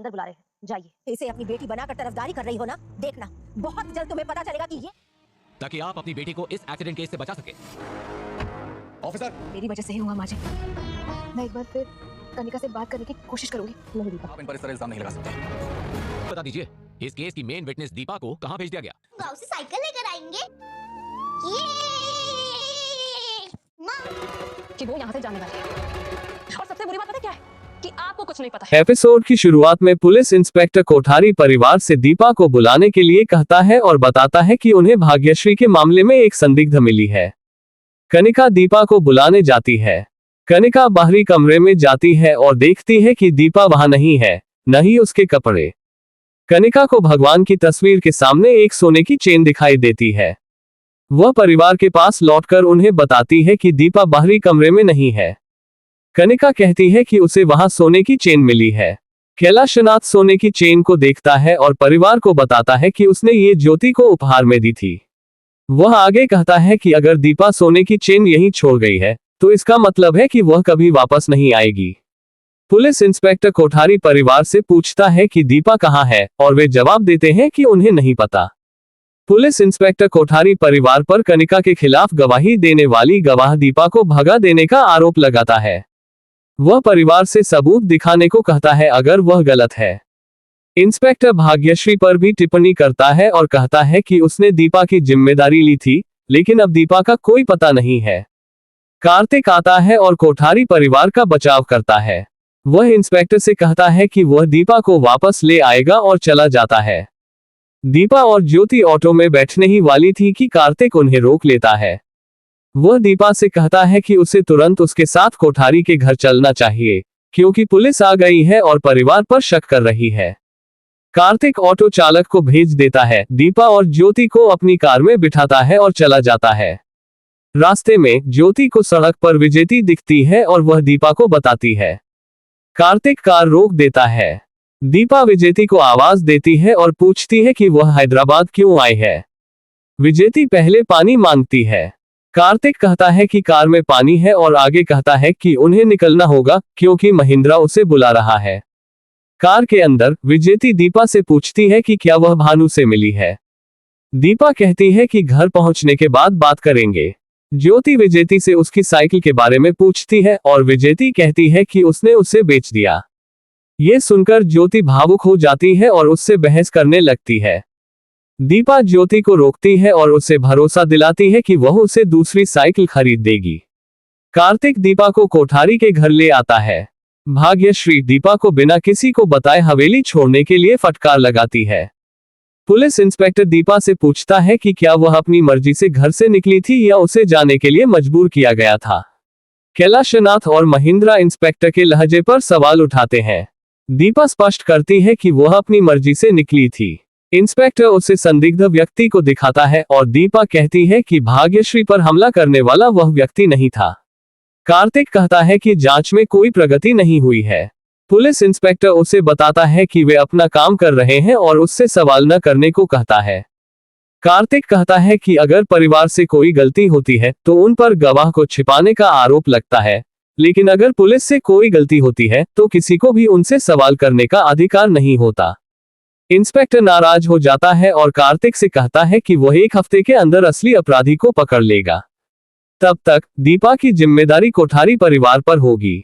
अंदर बुला रहे हैं, जाइए। इसे अपनी बेटी बनाकर तरफदारी कर रही हो ना, देखना बहुत जल्द तुम्हें पता चलेगा कि ये। ताकि आप अपनी बेटी को इस एक्सीडेंट केस से बचा सके। ऑफिसर, मेरी वजह से ही हुआ माजी। मैं एक बार फिर कनिका से बात करने की कोशिश करूंगी। नहीं दीपा, आप इन पर इस तरह इल्जाम नहीं लगा सकते। बता दीजिए, इस केस की मेन विटनेस दीपा को कहां भेज दिया गया? गांव से साइकिल लेकर आएंगे कि वो यहाँ से जाने वाली है। और सबसे बुरी बात पता क्या है कि आपको कुछ नहीं पता है। एपिसोड की शुरुआत में पुलिस इंस्पेक्टर कोठारी परिवार से दीपा को बुलाने के लिए कहता है और बताता है कि उन्हें भाग्यश्री के मामले में एक संदिग्ध मिली है। कनिका दीपा को बुलाने जाती है। कनिका बाहरी कमरे में जाती है और देखती है कि दीपा वहां नहीं है, न ही उसके कपड़े। कनिका को भगवान की तस्वीर के सामने एक सोने की चेन दिखाई देती है। वह परिवार के पास लौटकर उन्हें बताती है कि दीपा बाहरी कमरे में नहीं है। कनिका कहती है कि उसे वहां सोने की चेन मिली है। कैलाशनाथ सोने की चेन को देखता है और परिवार को बताता है कि उसने ये ज्योति को उपहार में दी थी। वह आगे कहता है कि अगर दीपा सोने की चेन यहीं छोड़ गई है तो इसका मतलब है कि वह कभी वापस नहीं आएगी। पुलिस इंस्पेक्टर कोठारी परिवार से पूछता है कि दीपा कहाँ है और वे जवाब देते हैं कि उन्हें नहीं पता। पुलिस इंस्पेक्टर कोठारी परिवार पर कनिका के खिलाफ गवाही देने वाली गवाह दीपा को भगा देने का आरोप लगाता है। वह परिवार से सबूत दिखाने को कहता है अगर वह गलत है। इंस्पेक्टर भाग्यश्री पर भी टिप्पणी करता है और कहता है कि उसने दीपा की जिम्मेदारी ली थी, लेकिन अब दीपा का कोई पता नहीं है। कार्तिक आता है और कोठारी परिवार का बचाव करता है। वह इंस्पेक्टर से कहता है कि वह दीपा को वापस ले आएगा और चला जाता है। दीपा और ज्योति ऑटो में बैठने ही वाली थी कि कार्तिक उन्हें रोक लेता है। वह दीपा से कहता है कि उसे तुरंत उसके साथ कोठारी के घर चलना चाहिए, क्योंकि पुलिस आ गई है और परिवार पर शक कर रही है। कार्तिक ऑटो चालक को भेज देता है। दीपा और ज्योति को अपनी कार में बिठाता है और चला जाता है। रास्ते में ज्योति को सड़क पर विजेती दिखती है और वह दीपा को बताती है। कार्तिक कार रोक देता है। दीपा विजेती को आवाज देती है और पूछती है कि वह हैदराबाद क्यों आई है। विजेती पहले पानी मांगती है। कार्तिक कहता है कि कार में पानी है और आगे कहता है कि उन्हें निकलना होगा क्योंकि महिंद्रा उसे बुला रहा है। कार के अंदर विजेती दीपा से पूछती है कि क्या वह भानु से मिली है। दीपा कहती है कि घर पहुंचने के बाद बात करेंगे। ज्योति विजेती से उसकी साइकिल के बारे में पूछती है और विजेती कहती है कि उसने उसे बेच दिया। ये सुनकर ज्योति भावुक हो जाती है और उससे बहस करने लगती है। दीपा ज्योति को रोकती है और उसे भरोसा दिलाती है कि वह उसे दूसरी साइकिल खरीद देगी। कार्तिक दीपा को कोठारी के घर ले आता है। भाग्यश्री दीपा को बिना किसी को बताए हवेली छोड़ने के लिए फटकार लगाती है। पुलिस इंस्पेक्टर दीपा से पूछता है कि क्या वह अपनी मर्जी से घर से निकली थी या उसे जाने के लिए मजबूर किया गया था। कैलाशनाथ और महिंद्रा इंस्पेक्टर के लहजे पर सवाल उठाते हैं। दीपा स्पष्ट करती है कि वह अपनी मर्जी से निकली थी। इंस्पेक्टर उसे संदिग्ध व्यक्ति को दिखाता है और दीपा कहती है कि भाग्यश्री पर हमला करने वाला वह व्यक्ति नहीं था। कार्तिक कहता है कि जांच में कोई प्रगति नहीं हुई है। पुलिस इंस्पेक्टर उसे बताता है कि वे अपना काम कर रहे हैं और उससे सवाल न करने को कहता है। कार्तिक कहता है कि अगर परिवार से कोई गलती होती है तो उन पर गवाह को छिपाने का आरोप लगता है, लेकिन अगर पुलिस से कोई गलती होती है तो किसी को भी उनसे सवाल करने का अधिकार नहीं होता। इंस्पेक्टर नाराज हो जाता है और कार्तिक से कहता है कि वह 1 हफ्ते के अंदर असली अपराधी को पकड़ लेगा। तब तक दीपा की जिम्मेदारी कोठारी परिवार पर होगी।